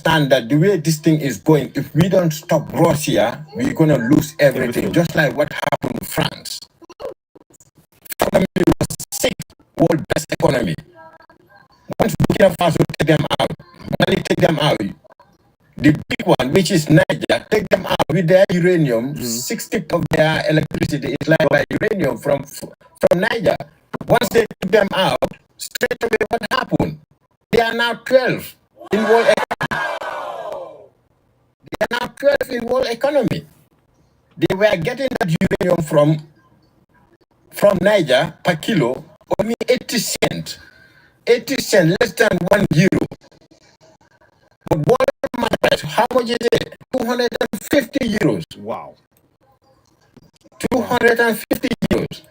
understand that the way this thing is going, if we don't stop Russia, we're going to lose everything. Just like what happened in France. Economy was sixth world best economy. Once Burkina Faso take them out, Mali take them out, the big one, which is Niger, take them out with their uranium. 60% of their electricity is like by uranium from Niger. Once they took them out, straight away what happened? They are now 12 in world economy. They are now 12 in world economy. They were getting that uranium from Niger per kilo, only 80 cents. 80 cents, less than €1. But Walmart price, how much is it? €250. Wow. 250 euros.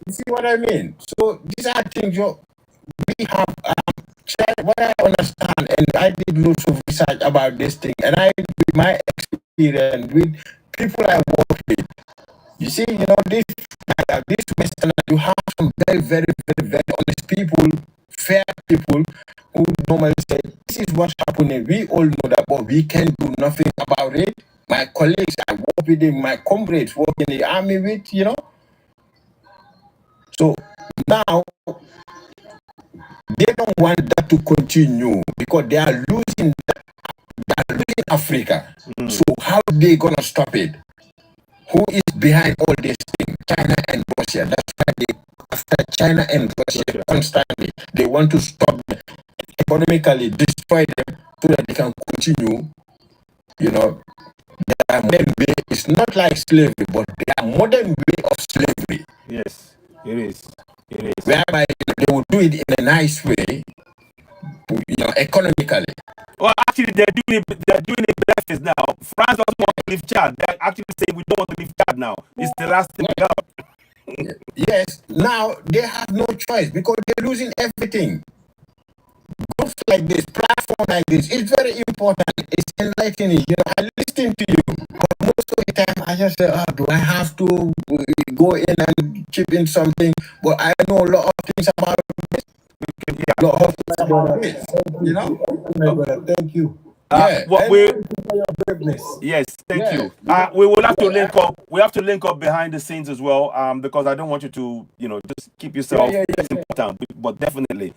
You see what I mean? So these are things we have. What I understand, and I did lots of research about this thing, and with my experience with people I work with, you see, this Western, you have some very, very, very, very honest people, fair people who normally say, this is what's happening. We all know that, but we can do nothing about it. My colleagues, I work with them, my comrades work in the army with, So now, they don't want that to continue because they are losing Africa. So how are they going to stop it? Who is behind all this thing? China and Russia. That's why after China and Russia constantly, they want to stop them, economically destroy them so that they can continue, their modern way. It's not like slavery, but their modern way of slavery. Yes, it is. It is. Whereby they will do it in a nice way, economically. Well, actually, they're doing it benefits now. France doesn't want to leave Chad. They're actually saying we don't want to leave Chad now. It's the last thing out. Yes, now they have no choice because they're losing everything. Groups like this, platform like this, it's very important. It's enlightening. I listen to you, but most of the time I just say, do I have to go in and chip in something? But I know a lot of things about this. A lot of things about this. Thank you. Yes, thank you. We will have to link up. We have to link up behind the scenes as well, because I don't want you to, just keep yourself. It's important, but definitely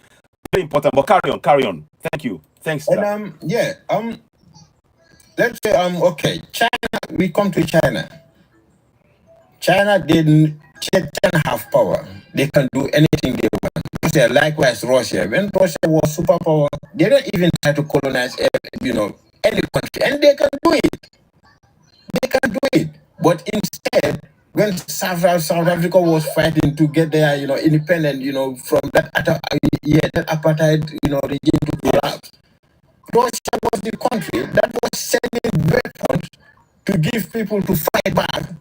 very important. But carry on. Thank you. Thanks. And let's say okay. China. We come to China. China have power. They can do anything they want. Russia, likewise Russia. When Russia was superpower, they don't even try to colonize, any country, and they can do it. They can do it. But instead, when South Africa was fighting to get their, independent, from that apartheid, regime to collapse, Russia was the country that was sending weapons to give people to fight back.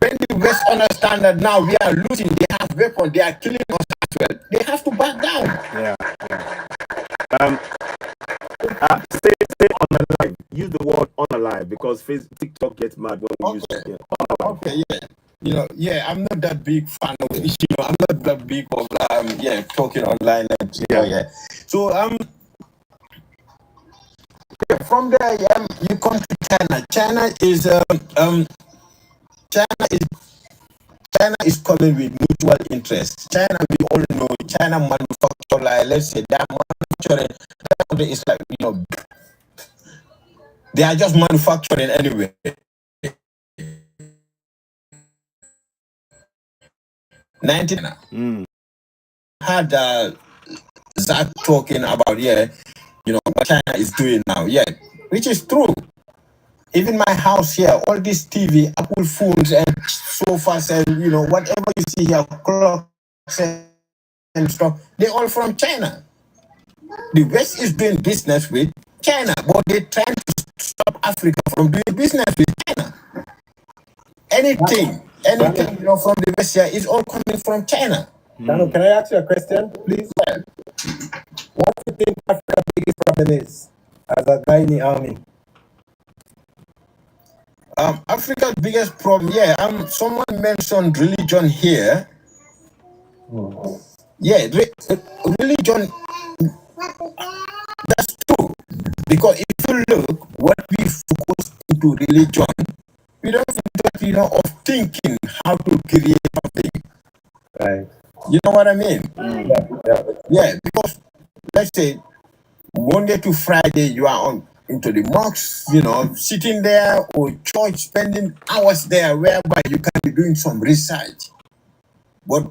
When the West understand that now we are losing, they have weapons, they are killing us as well, they have to back down. Yeah. Stay on alive. Use the word on alive because TikTok gets mad when we use it. Okay, yeah. I'm not that big fan of it. I'm not that big of talking online and yeah. So from there, you come to China. China is coming with mutual interest. China, we all know, China manufacture, like, let's say, that manufacturing, that country is like, they are just manufacturing anyway. Had Zach talking about, what China is doing now, which is true. Even my house here, all this TV, Apple phones and sofas and, whatever you see here, clocks and stuff, they're all from China. The West is doing business with China, but they're trying to stop Africa from doing business with China. Anything, from the West here is all coming from China. Dano, can I ask you a question, please? What do you think Africa's biggest problem is as a guy in the army? Africa's biggest problem, someone mentioned religion here. Religion Because if you look, what we focus into religion, we don't think of thinking how to create something. Right. You know what I mean? Yeah. Yeah. Yeah, because let's say Monday to Friday you are on into the mosque, sitting there or church, spending hours there, whereby you can be doing some research. But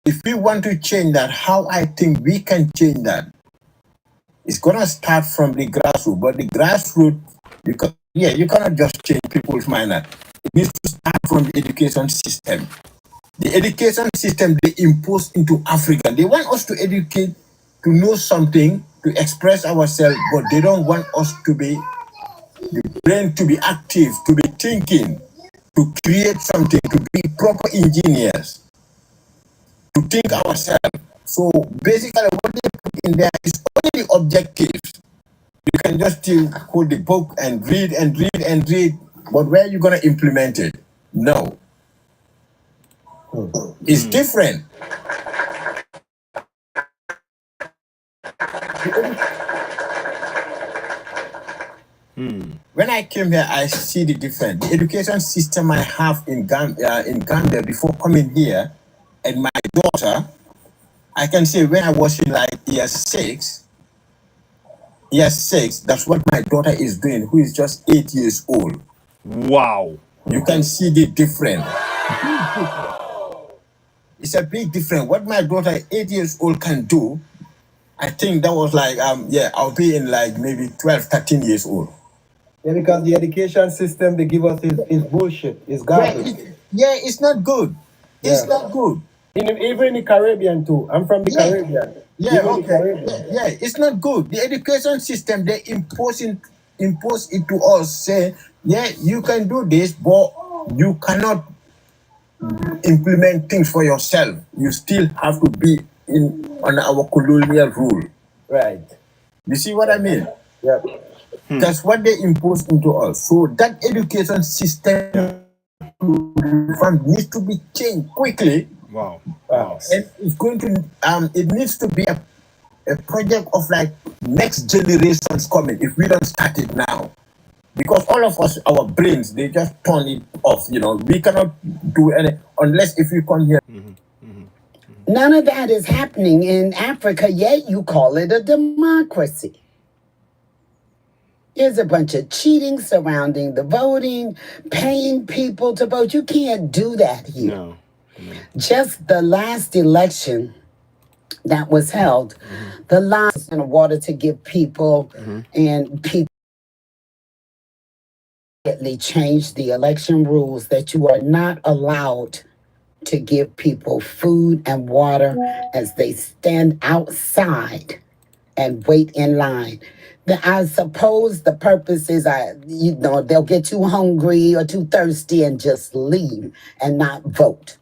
if we want to change that, how I think we can change that, it's gonna start from the grassroots. But the grassroots, you cannot just change people's mind. It needs to start from the education system. The education system they impose into Africa. They want us to educate, to know something, to express ourselves, but they don't want us to be the brain to be active, to be thinking, to create something, to be proper engineers, to think ourselves. So basically, what they put in there is only the objectives. You can just still hold the book and read and read and read, but where are you gonna implement it? No. It's different. When I came here, I see the difference. The education system I have in Gambia before coming here, and my daughter, I can say when I was in like year six, that's what my daughter is doing, who is just 8 years old. Wow. You can see the difference. It's a big difference. What my daughter, 8 years old, can do, I think that was like, I'll be in like maybe 12, 13 years old. Yeah, because the education system they give us is bullshit. It's garbage. It's not good. It's not good. Even in the Caribbean too. I'm from the Caribbean. Even the Caribbean. It's not good. The education system they impose it to us, say, you can do this, but you cannot implement things for yourself. You still have to be on our colonial rule. Right. You see what I mean? Yeah. That's what they impose into us. So that education system needs to be changed quickly. Wow. And it's going to it needs to be a project of like next generations coming if we don't start it now. Because all of us, our brains, they just turn it off. We cannot do any unless if we come here. None of that is happening in Africa, yet you call it a democracy. There's a bunch of cheating surrounding the voting, paying people to vote. You can't do that here. No. Just the last election that was held, the lines in the water to give people, and people changed the election rules that you are not allowed to give people food and water as they stand outside and wait in line. I suppose the purpose is, they'll get too hungry or too thirsty and just leave and not vote.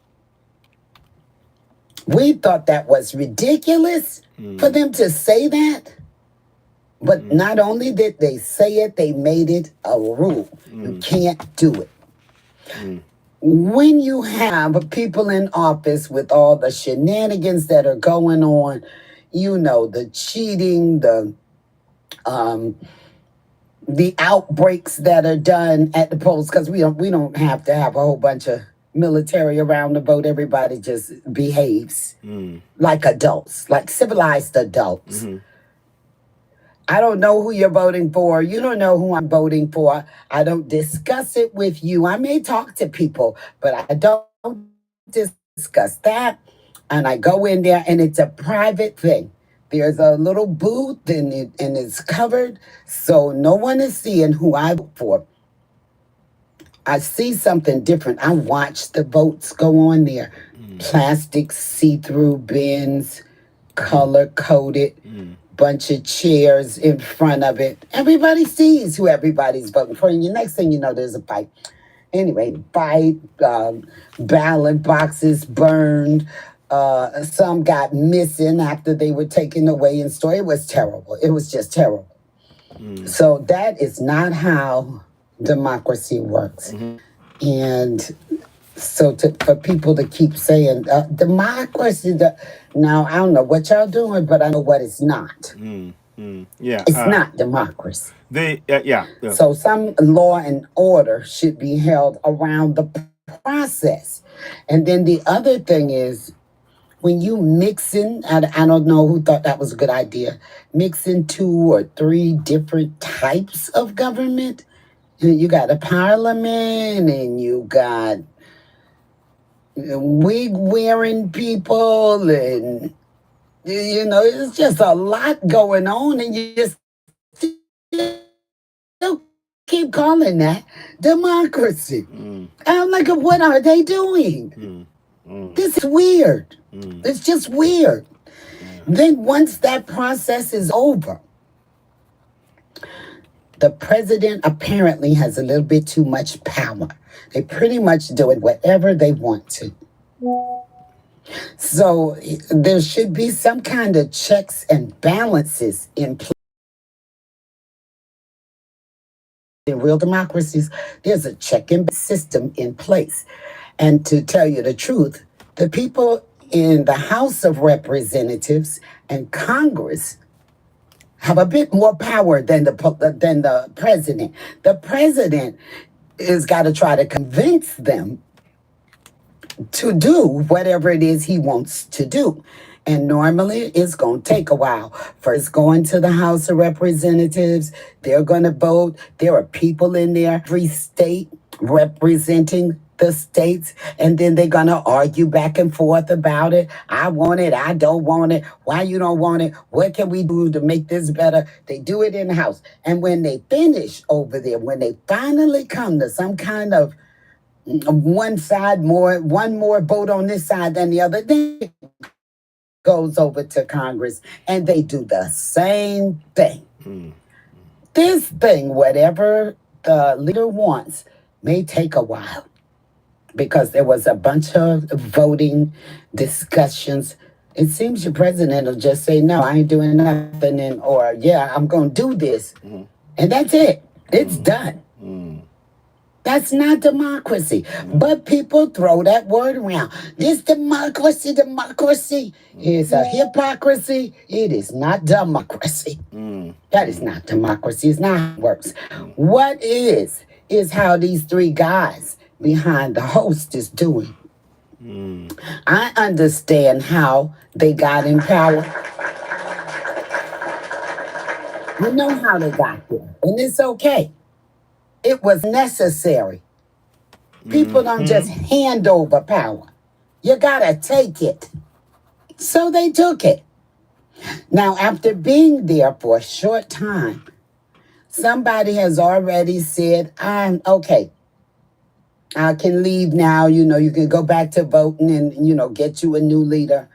We thought that was ridiculous for them to say that. But not only did they say it, they made it a rule. You can't do it. When you have people in office with all the shenanigans that are going on, the cheating, the outbreaks that are done at the polls, because we don't have to have a whole bunch of military around to vote. Everybody just behaves like adults, like civilized adults. I don't know who you're voting for. You don't know who I'm voting for. I don't discuss it with you. I may talk to people, but I don't discuss that. And I go in there and it's a private thing. There's a little booth and it's covered, so no one is seeing who I vote for. I see something different. I watch the votes go on there. Plastic see-through bins, color-coded, bunch of chairs in front of it. Everybody sees who everybody's voting for, and the next thing you know, there's a fight. Anyway, ballot boxes burned. Some got missing after they were taken away in store. It was terrible. It was just terrible. So that is not how democracy works. And so for people to keep saying democracy, now I don't know what y'all doing, but I know what it's not. Yeah. It's not democracy. Yeah. So some law and order should be held around the process. And then the other thing is when you mix in, I don't know who thought that was a good idea, mix in 2 or 3 different types of government. You got a parliament and you got wig wearing people and it's just a lot going on and you just still keep calling that democracy. I'm like, what are they doing? This is weird. It's just weird. Then once that process is over, the president apparently has a little bit too much power. They pretty much doing whatever they want to. So there should be some kind of checks and balances in place. In real democracies, there's a check and system in place. And to tell you the truth, the people in the House of Representatives and Congress have a bit more power than the president. The president has got to try to convince them to do whatever it is he wants to do. And normally it's going to take a while. First going to the House of Representatives, they're going to vote. There are people in there, every state representing the states, and then they're going to argue back and forth about it. I want it. I don't want it. Why you don't want it? What can we do to make this better? They do it in the House. And when they finish over there, when they finally come to some kind of one more vote on this side than the other, then it goes over to Congress and they do the same thing. This thing, whatever the leader wants, may take a while because there was a bunch of voting discussions. It seems your president will just say, no, I ain't doing nothing, or yeah, I'm going to do this. And that's it. It's done. That's not democracy. But people throw that word around. This democracy is a hypocrisy. It is not democracy. That is not democracy. It's not how it works. What is how these 3 guys behind the host is doing. I understand how they got in power. You know how they got there. And it's okay. It was necessary. People don't just hand over power. You gotta take it. So they took it. Now, after being there for a short time, somebody has already said, I'm okay. I can leave now. You can go back to voting and, get you a new leader.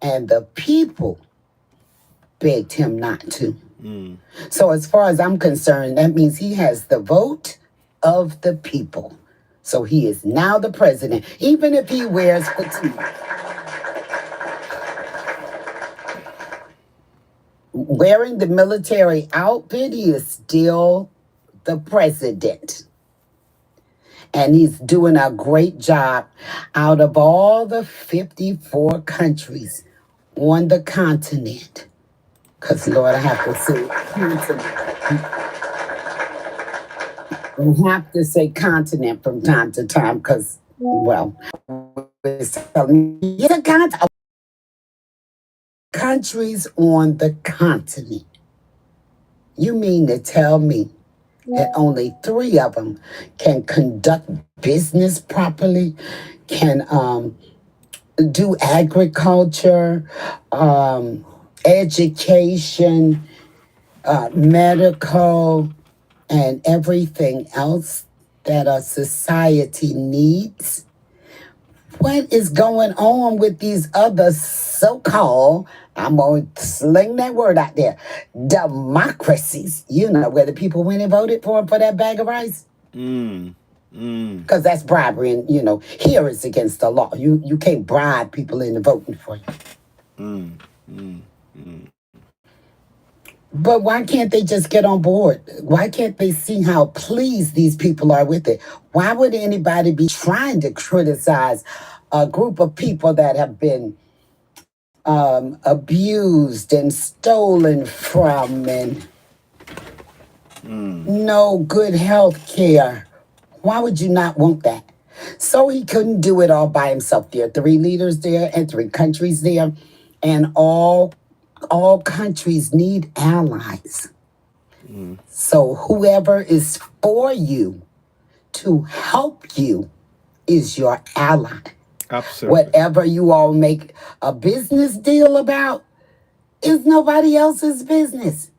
And the people begged him not to. So as far as I'm concerned, that means he has the vote of the people. So he is now the president, even if he wears fatigue. Wearing the military outfit, he is still the president. And he's doing a great job out of all the 54 countries on the continent. Because, Lord, I have to say continent. I have to say continent from time to time because, well, it's a continent. Countries on the continent. You mean to tell me that only 3 of them can conduct business properly, can do agriculture, education, medical, and everything else that a society needs? What is going on with these other so-called, I'm going to sling that word out there, democracies, where the people went and voted for that bag of rice? Because that's bribery, and, here it's against the law. You can't bribe people into voting for you. But why can't they just get on board? Why can't they see how pleased these people are with it? Why would anybody be trying to criticize a group of people that have been abused and stolen from, and no good health care. Why would you not want that? So he couldn't do it all by himself. There are 3 leaders there and 3 countries there, and all countries need allies. So whoever is for you to help you is your ally. Absolutely. Whatever you all make a business deal about is nobody else's business.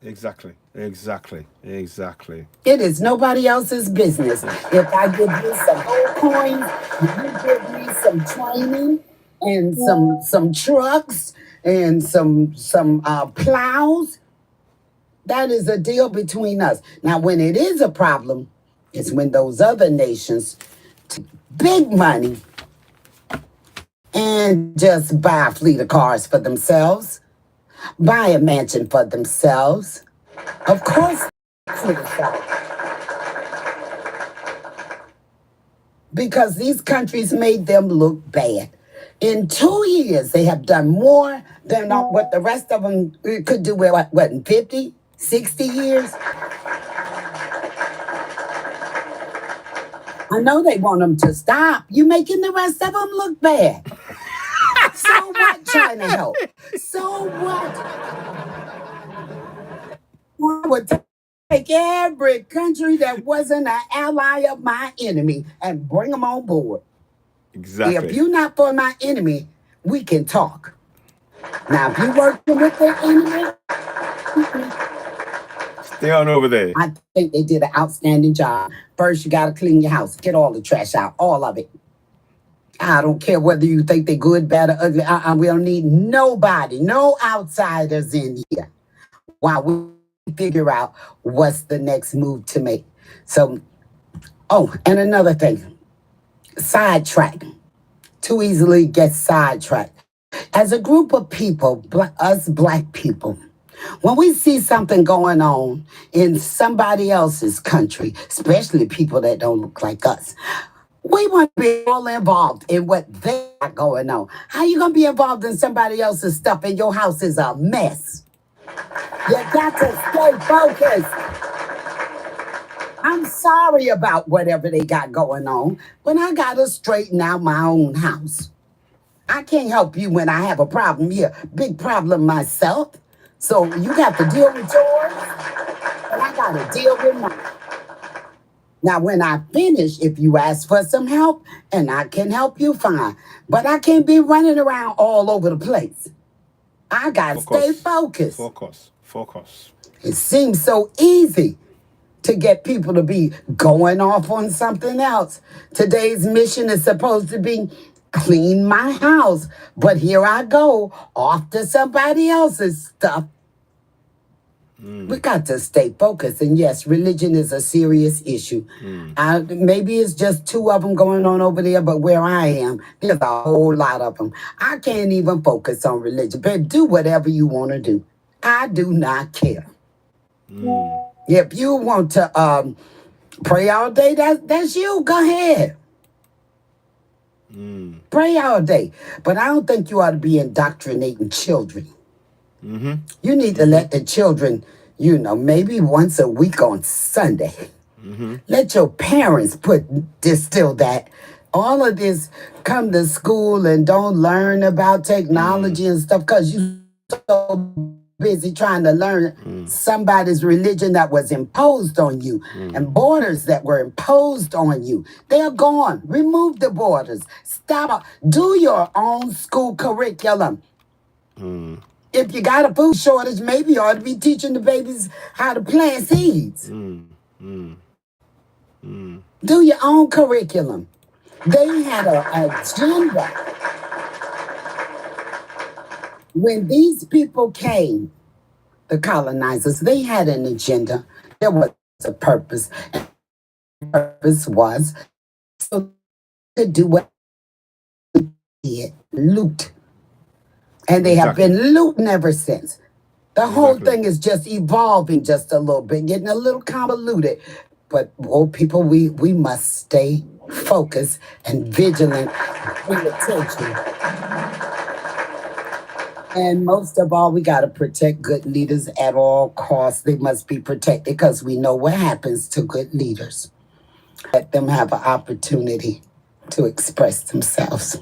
Exactly. Exactly. Exactly. It is nobody else's business. If I give you some gold coins, you give me some training and some trucks and some plows, that is a deal between us. Now, when it is a problem, it's when those other nations take big money and just buy a fleet of cars for themselves, buy a mansion for themselves. Of course, criticize. Because these countries made them look bad. In 2 years, they have done more than what the rest of them could do in 50, 60 years. I know they want them to stop. You're making the rest of them look bad. So what, China help? So what? I would take every country that wasn't an ally of my enemy and bring them on board. Exactly. If you're not for my enemy, we can talk. Now, if you're working with the enemy, Stay on over there. I think they did an outstanding job. First, you got to clean your house. Get all the trash out, all of it. I don't care whether you think they're good, bad, or ugly. We don't need nobody, no outsiders in here while we figure out what's the next move to make. So, and another thing, sidetrack. Too easily get sidetracked. As a group of people, us black people, when we see something going on in somebody else's country, especially people that don't look like us, we want to be all involved in what they got going on. How you going to be involved in somebody else's stuff and your house is a mess? You got to stay focused. I'm sorry about whatever they got going on, but I got to straighten out my own house. I can't help you when I have a problem here. Big problem myself. So you got to deal with yours, and I got to deal with mine. Now, when I finish, if you ask for some help and I can help you, fine. But I can't be running around all over the place. I got to stay focused. Focus. It seems so easy to get people to be going off on something else. Today's mission is supposed to be clean my house, but here I go off to somebody else's stuff. We got to stay focused. And yes, religion is a serious issue. Maybe it's just 2 of them going on over there, but where I am, there's a whole lot of them. I can't even focus on religion. But do whatever you want to do. I do not care. If you want to pray all day, that's you. Go ahead. Pray all day. But I don't think you ought to be indoctrinating children. You need to let the children, maybe once a week on Sunday. Let your parents distill that. All of this, come to school and don't learn about technology and stuff because you're so busy trying to learn somebody's religion that was imposed on you and borders that were imposed on you. They're gone. Remove the borders. Stop. Do your own school curriculum. If you got a food shortage, maybe you ought to be teaching the babies how to plant seeds. Do your own curriculum. They had an agenda. When these people came, the colonizers, they had an agenda. There was a purpose. And the purpose was so to do what they did, loot. And they have been looting ever since. The whole thing is just evolving just a little bit, getting a little convoluted. But people, we must stay focused and vigilant. Pay attention. And most of all, we got to protect good leaders at all costs. They must be protected because we know what happens to good leaders. Let them have an opportunity to express themselves.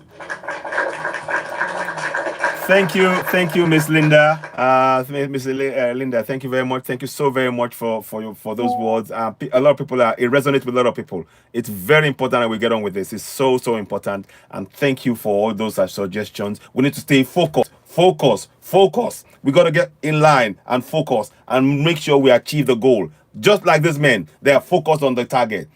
Thank you, Miss Linda. Miss Linda, thank you very much. Thank you so very much for those words. A lot of people it resonates with a lot of people. It's very important that we get on with this. It's so important. And thank you for all those suggestions. We need to stay focused. Focus. We got to get in line and focus and make sure we achieve the goal. Just like these men, they are focused on the target.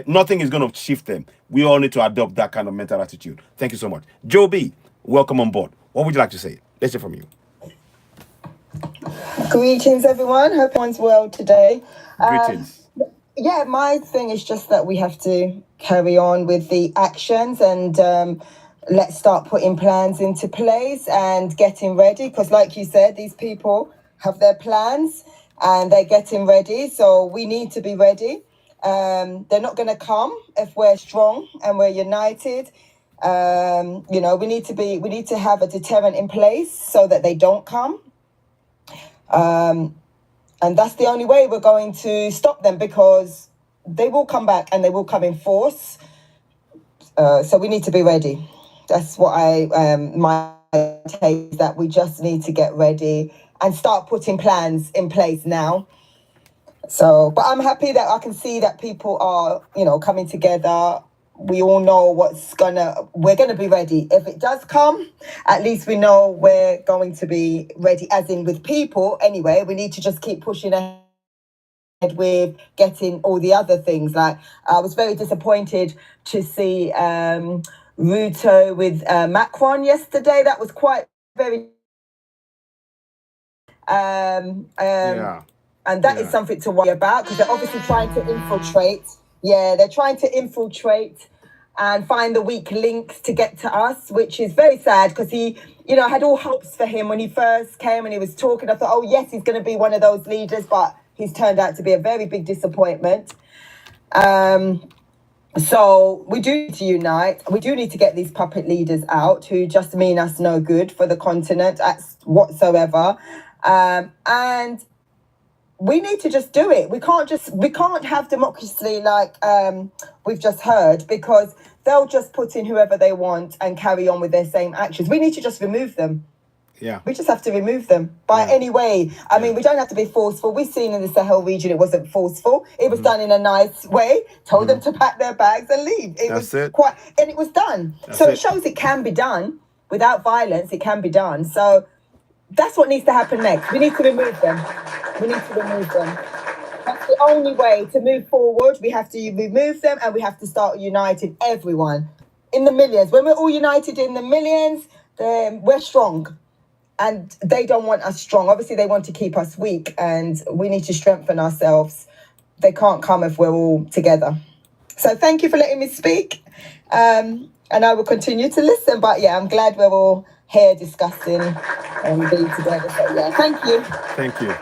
Nothing is going to shift them. We all need to adopt that kind of mental attitude. Thank you so much. Joe B, welcome on board. What would you like to say? Let's hear from you. Greetings, everyone. Hope everyone's well today. Greetings. Yeah, my thing is just that we have to carry on with the actions and let's start putting plans into place and getting ready. Because like you said, these people have their plans and they're getting ready. So we need to be ready. They're not going to come if we're strong and we're united. We need to have a deterrent in place so that they don't come. And that's the only way we're going to stop them, because they will come back and they will come in force. So we need to be ready. That's what my take is, that we just need to get ready and start putting plans in place now. So, but I'm happy that I can see that people are, coming together. We all know we're going to be ready. If it does come, at least we know we're going to be ready, as in with people. Anyway, we need to just keep pushing ahead with getting all the other things. Like, I was very disappointed to see Ruto with Macron yesterday. That was quite very... and that is something to worry about, because they're obviously trying to infiltrate. Yeah, they're trying to infiltrate and find the weak links to get to us, which is very sad, because he, I had all hopes for him when he first came and he was talking. I thought, oh, yes, he's going to be one of those leaders, but he's turned out to be a very big disappointment. So we do need to unite. We do need to get these puppet leaders out who just mean us no good for the continent whatsoever. And we need to just do it. We can't have democracy like we've just heard, because they'll just put in whoever they want and carry on with their same actions. We need to just remove them. Yeah. We just have to remove them by any way. I mean, we don't have to be forceful. We've seen in the Sahel region, it wasn't forceful. It was done in a nice way. Told them to pack their bags and leave. And it was done. It shows it can be done without violence. It can be done. So that's what needs to happen next. We need to remove them. That's the only way to move forward. We have to remove them, and we have to start uniting everyone in the millions. When we're all united in the millions, then we're strong. And they don't want us strong. Obviously, they want to keep us weak, and we need to strengthen ourselves. They can't come if we're all together. So thank you for letting me speak. And I will continue to listen. But yeah, I'm glad we're all here discussing and being together. So yeah, thank you. Thank you.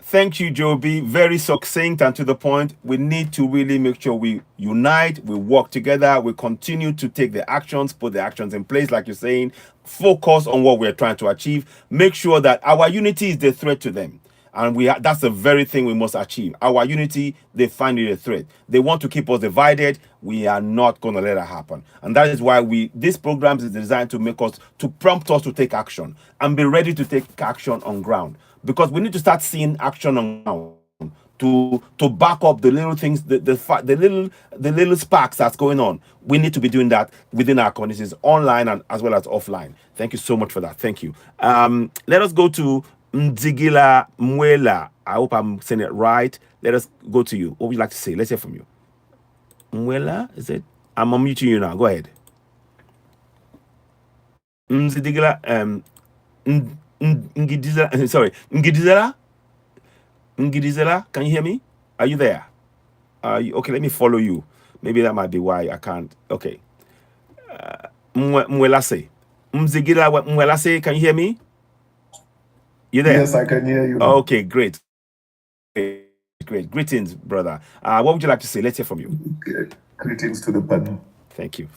Thank you, Joby. Very succinct and to the point. We need to really make sure we unite, we work together, we continue to take the actions, put the actions in place, like you're saying, focus on what we're trying to achieve, make sure that our unity is the threat to them. And that's the very thing we must achieve. Our unity, they find it a threat. They want to keep us divided. We are not going to let that happen. And that is why this program is designed to prompt us to take action and be ready to take action on ground. Because we need to start seeing action on ground to back up the little things, the little sparks that's going on. We need to be doing that within our communities, online and as well as offline. Thank you so much for that. Thank you. Let us go to Nzigila Mwela. I hope I'm saying it right. Let us go to you. What would you like to say? Let's hear from you. Mwela, is it? I'm unmuting you now. Go ahead. Nzigila, Ngidizela, can you hear me? Are you there? Okay, let me follow you. Maybe that might be why I can't. Okay. Mwelase. Mzigila Mwelase, can you hear me? You there? Yes, I can hear you. Okay, great. Great. Greetings, brother. What would you like to say? Let's hear from you. Greetings to the panel. Thank you.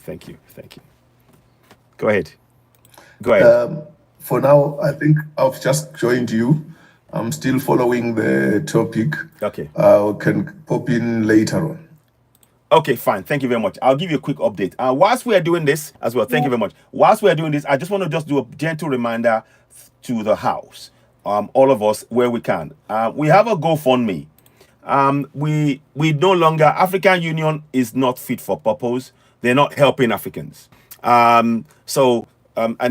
Go ahead. for now, I think I've just joined you. I'm still following the topic. Okay. We can pop in later on. Okay, fine. Thank you very much. I'll give you a quick update. Whilst we are doing this as well, thank you very much. Whilst we are doing this, I just want to just do a gentle reminder to the house, all of us, where we can. We have a GoFundMe. We no longer, African Union is not fit for purpose. They're not helping Africans. And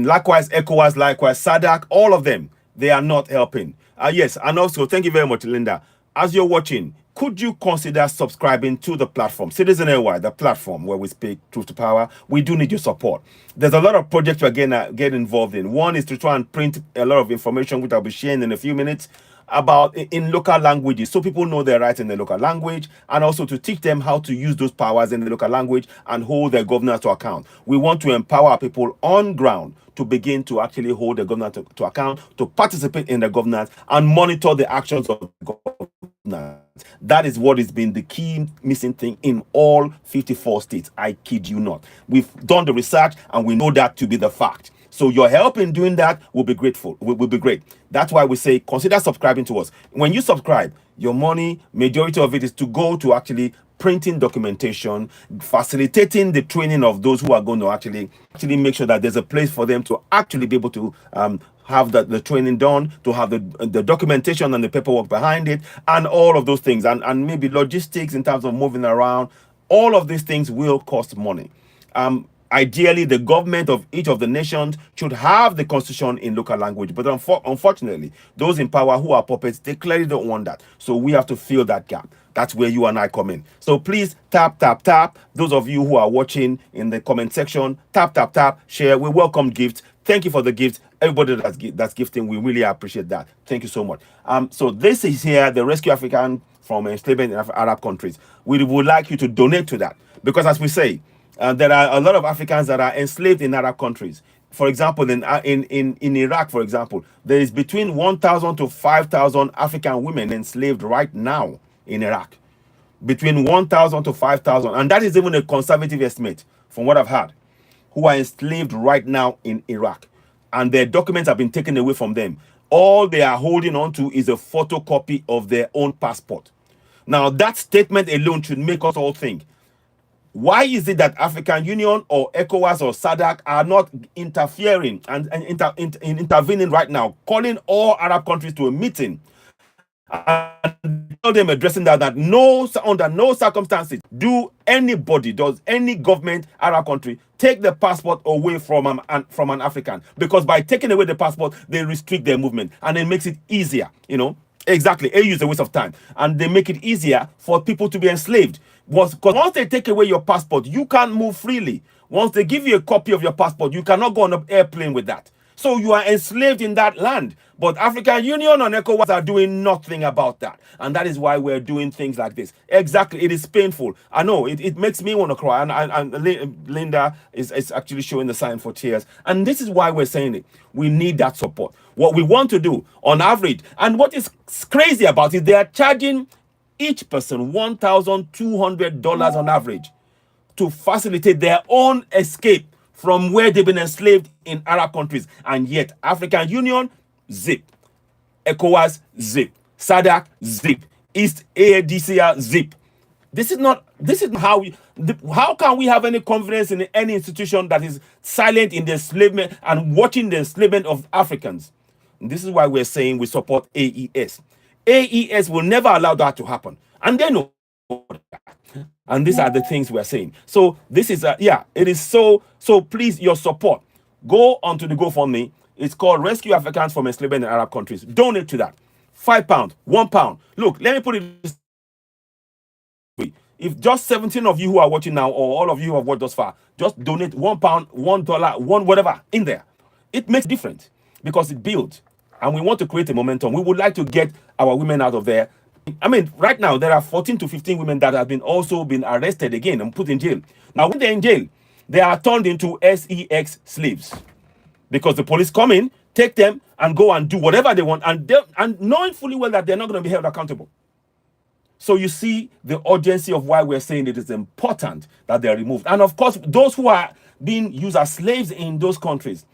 likewise, ECOWAS, likewise, SADC, all of them, they are not helping. Yes, and also, thank you very much, Linda. As you're watching, could you consider subscribing to the platform, Citizen AY, the platform where we speak truth to power? We do need your support. There's a lot of projects we're get involved in. One is to try and print a lot of information, which I'll be sharing in a few minutes, about in local languages, so people know their rights in the local language, and also to teach them how to use those powers in the local language and hold their governors to account. We want to empower people on ground to begin to actually hold the governor to account, to participate in the governance and monitor the actions of the governor. That is what has been the key missing thing in all 54 states. I kid you not. We've done the research and we know that to be the fact. So your help in doing that will be grateful. Will be great. That's why we say consider subscribing to us. When you subscribe, your money, majority of it is to go to actually printing documentation, facilitating the training of those who are going to actually make sure that there's a place for them to actually be able to have the training done, to have the documentation and the paperwork behind it, and all of those things, and maybe logistics in terms of moving around. All of these things will cost money. Ideally, the government of each of the nations should have the constitution in local language. But unfortunately, those in power who are puppets, they clearly don't want that. So we have to fill that gap. That's where you and I come in. So please tap, tap, tap. Those of you who are watching in the comment section, tap, tap, tap, share. We welcome gifts. Thank you for the gifts. Everybody that's gifting, we really appreciate that. Thank you so much. So this is here, the Rescue African from enslavement in Arab countries. We would like you to donate to that. Because as we say, there are a lot of Africans that are enslaved in Arab countries. For example, in Iraq, for example, there is between 1,000 to 5,000 African women enslaved right now in Iraq. Between 1,000 to 5,000. And that is even a conservative estimate from what I've heard, who are enslaved right now in Iraq. And their documents have been taken away from them. All they are holding on to is a photocopy of their own passport. Now, that statement alone should make us all think, why is it that African Union or ECOWAS or SADC are not interfering and intervening right now, calling all Arab countries to a meeting and tell them, addressing that under no circumstances does any government Arab country take the passport away from an African, because by taking away the passport they restrict their movement and it makes it easier. Exactly, AU is a waste of time, and they make it easier for people to be enslaved. Because once they take away your passport, you can't move freely. Once they give you a copy of your passport, you cannot go on an airplane with that. So you are enslaved in that land. But African Union and ECOWAS are doing nothing about that. And that is why we're doing things like this. Exactly. It is painful. I know. It makes me want to cry. And Linda is actually showing the sign for tears. And this is why we're saying it. We need that support. What we want to do on average, and what is crazy about it, they are charging each person $1,200 on average to facilitate their own escape from where they've been enslaved in Arab countries. And yet African Union, zip. ECOWAS, zip. SADC, zip. East ADCR, zip. This is how can we have any confidence in any institution that is silent in the enslavement and watching the enslavement of Africans? And this is why we're saying we support AES. AES will never allow that to happen. And they know that. And these are the things we're saying. So this is, it is so please, your support. Go onto the GoFundMe. It's called Rescue Africans from Enslavement in Arab Countries. Donate to that. £5, £1. Look, let me put it this way. If just 17 of you who are watching now, or all of you who have watched thus far, just donate £1, $1, whatever in there. It makes a difference because it builds. And we want to create a momentum. We would like to get our women out of there. I mean, right now, there are 14 to 15 women that have also been arrested again and put in jail. Now, when they're in jail, they are turned into sex slaves. Because the police come in, take them, and go and do whatever they want, and knowing fully well that they're not going to be held accountable. So you see the urgency of why we're saying it is important that they're removed. And of course, those who are being used as slaves in those countries,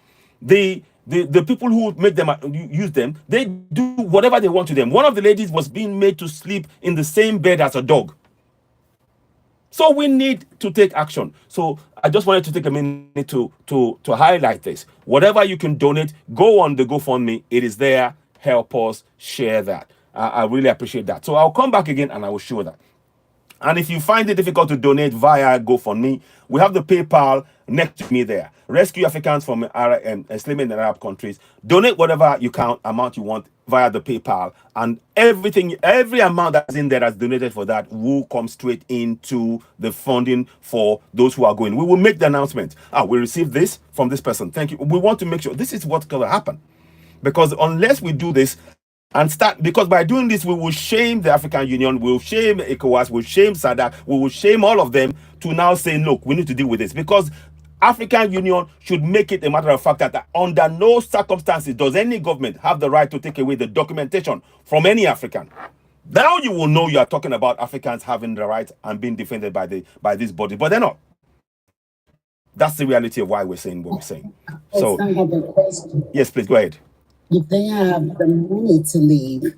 the The people who make them use them, they do whatever they want to them. One of the ladies was being made to sleep in the same bed as a dog. So we need to take action. So I just wanted to take a minute to highlight this. Whatever you can donate, go on the GoFundMe. It is there. Help us share that. I really appreciate that. So I'll come back again and I will show that. And if you find it difficult to donate via GoFundMe, we have the PayPal next to me there. Rescue Africans from enslavement in Arab countries. Donate whatever amount you want via the PayPal, and every amount that's in there that's donated for that will come straight into the funding for those who are going. We will make the announcement. We received this from this person. Thank you. We want to make sure this is what's going to happen, because unless we do this, because by doing this, we will shame the African Union, we'll shame ECOWAS, we'll shame SADC, we will shame all of them to now say, look, we need to deal with this. Because African Union should make it a matter of fact that under no circumstances does any government have the right to take away the documentation from any African. Now you will know you are talking about Africans having the right and being defended by this body, but they're not. That's the reality of why we're saying what we're saying. So, I have a question. Yes, please go ahead. If they have the money to leave,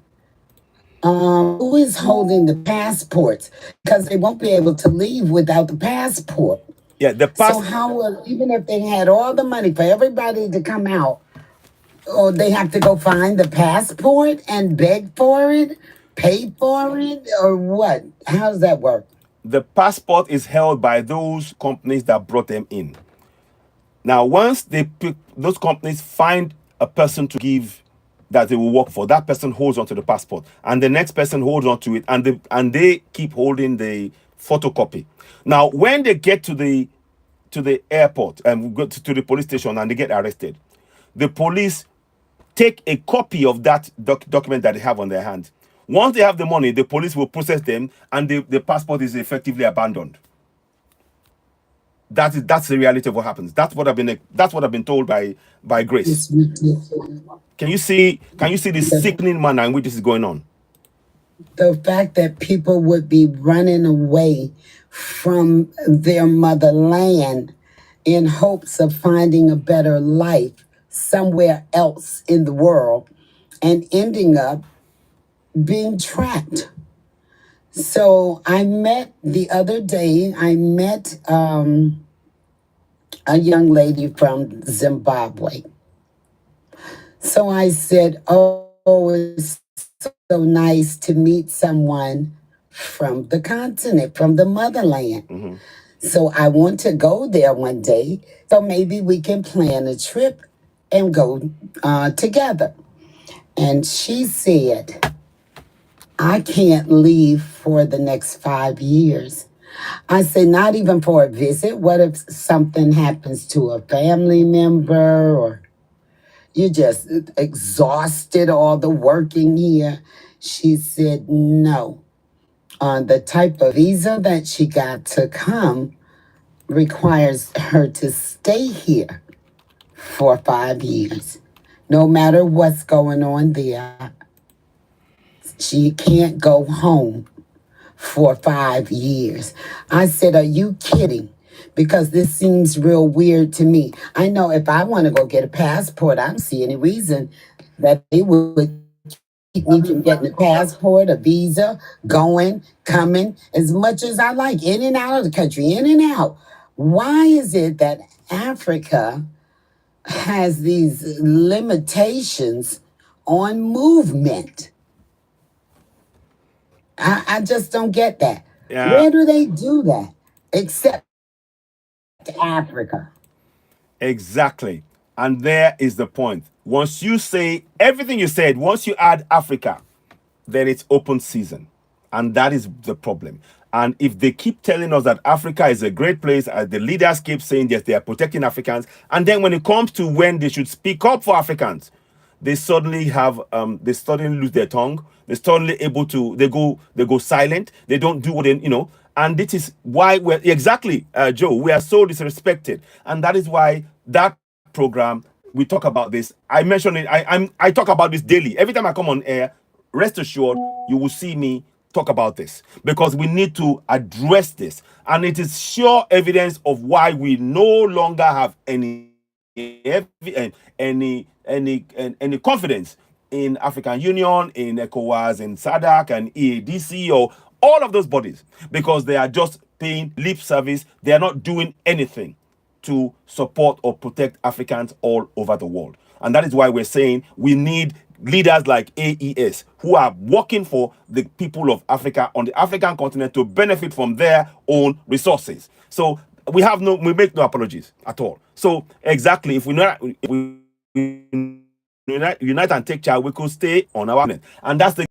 who is holding the passports? Because they won't be able to leave without the passport. Yeah, So how will, even if they had all the money for everybody to come out, or they have to go find the passport and beg for it, pay for it, or what? How does that work? The passport is held by those companies that brought them in. Now, once those companies find a person to give that they will work for, that person holds onto the passport, and the next person holds onto it, and they keep holding the photocopy. Now, when they get to the airport and go to the police station and they get arrested, the police take a copy of that document that they have on their hand. Once they have the money, the police will process them, and the passport is effectively abandoned. That's the reality of what happens. That's what I've been told by Grace. It's ridiculous. Can you see the sickening manner in which this is going on? The fact that people would be running away from their motherland in hopes of finding a better life somewhere else in the world and ending up being trapped. So the other day, I met a young lady from Zimbabwe. So I said, oh, it's so nice to meet someone from the continent, from the motherland. Mm-hmm. So I want to go there one day. So maybe we can plan a trip and go together. And she said, I can't leave for the next 5 years. I said, not even for a visit. What if something happens to a family member, or you're just exhausted all the working here? She said, no. The type of visa that she got to come requires her to stay here for 5 years. No matter what's going on there, she can't go home for 5 years. I said, are you kidding? Because this seems real weird to me. I know if I want to go get a passport, I don't see any reason that they would keep me from getting a passport, a visa, going, coming, as much as I like, in and out of the country, in and out. Why is it that Africa has these limitations on movement? I just don't get that. Yeah. Where do they do that except Africa? Exactly. And there is the point. Once you say everything you said, once you add Africa, then it's open season. And that is the problem. And if they keep telling us that Africa is a great place, as the leaders keep saying, yes, they are protecting Africans, and then when it comes to when they should speak up for Africans, they suddenly lose their tongue. They're suddenly they go silent. They don't do what and this is why Joe, we are so disrespected. And that is why that program, we talk about this. I mention it, I talk about this daily. Every time I come on air, rest assured, you will see me talk about this, because we need to address this. And it is sure evidence of why we no longer have any any confidence in African Union, in ECOWAS, in SADC, and EADC, or all of those bodies, because they are just paying lip service. They are not doing anything to support or protect Africans all over the world. And that is why we're saying we need leaders like AES who are working for the people of Africa on the African continent to benefit from their own resources. So we make no apologies at all. So exactly, if we unite and take charge, we could stay on our planet. And that's the